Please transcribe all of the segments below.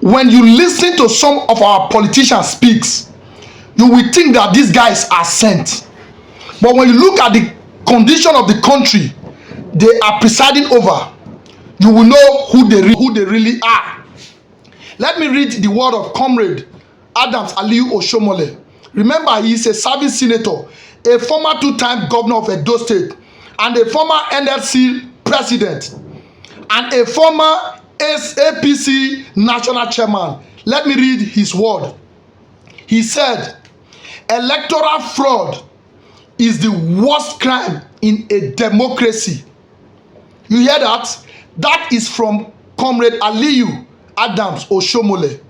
when you listen to some of our politicians speaks, you will think that these guys are sent. But when you look at the condition of the country they are presiding over, you will know who they really are. Let me read the word of Comrade Adams Aliyu Oshiomhole. Remember, he is a serving senator, a former two-time governor of Edo State, and a former NLC president, and a former APC national chairman. Let me read his word. He said, electoral fraud is the worst crime in a democracy. You hear that? That is from Comrade Aliyu Adams Oshiomhole.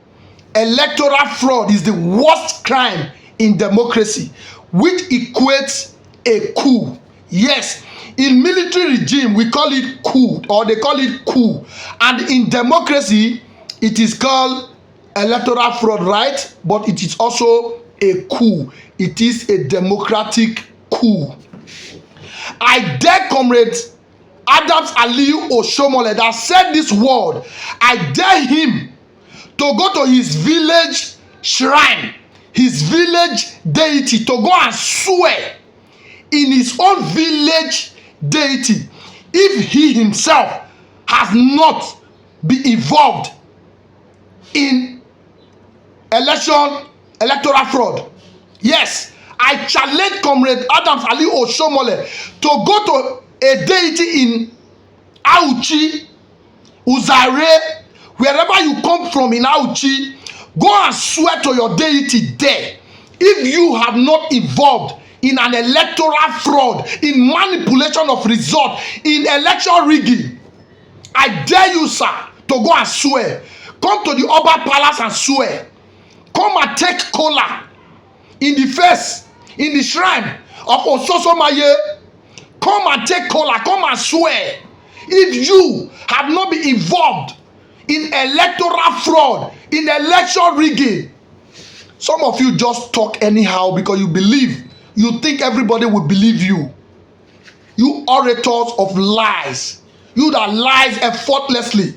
Electoral fraud is the worst crime in democracy, which equates a coup. Yes, in military regime we call it coup, or they call it coup, and in democracy it is called electoral fraud, right? But it is also a coup. It is a democratic coup. I dare Comrade Adams Aliyu Oshiomhole that said this word, I dare him to go to his village shrine, his village deity, to go and swear in his own village deity if he himself has not been involved in electoral fraud. Yes, I challenge Comrade Adams Aliyu Oshiomhole to go to a deity in Auchi, Uzare, wherever you come from in Auchi, go and swear to your deity there. If you have not involved in an electoral fraud, in manipulation of result, in election rigging, I dare you, sir, to go and swear. Come to the Oba Palace and swear. Come and take kola in the face, in the shrine of Ososomaye. Come and take kola, come and swear. If you have not been involved in electoral fraud, in election rigging, some of you just talk anyhow because you think everybody will believe you. You orators of lies, you that lies effortlessly.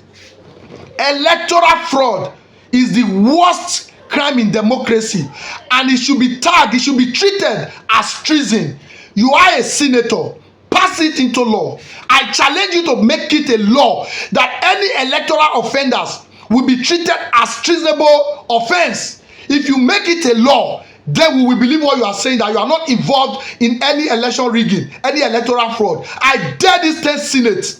Electoral fraud is the worst crime in democracy, and it should be tagged, it should be treated as treason. You are a senator, pass it into law. I challenge you to make it a law that any electoral offenders will be treated as treasonable offense. If you make it a law, then we will believe what you are saying, that you are not involved in any election rigging, any electoral fraud. I dare this state senate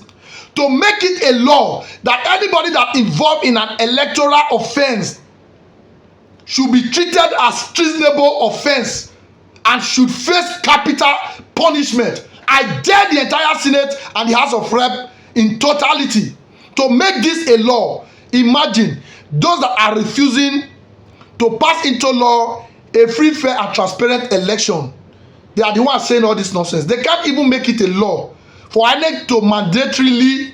to make it a law that anybody that involved in an electoral offense should be treated as treasonable offense and should face capital punishment. I dare the entire Senate and the House of Rep in totality to make this a law. Imagine those that are refusing to pass into law a free, fair, and transparent election. They are the ones saying all this nonsense. They can't even make it a law for INEC to mandatorily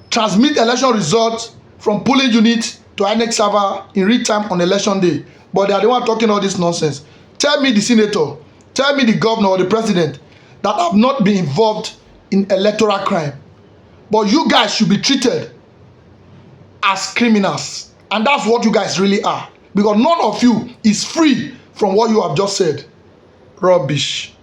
transmit election results from polling unit to INEC server in real time on election day. But they are the ones talking all this nonsense. Tell me the senator, tell me the governor or the president that have not been involved in electoral crime. But you guys should be treated as criminals. And that's what you guys really are. Because none of you is free from what you have just said. Rubbish.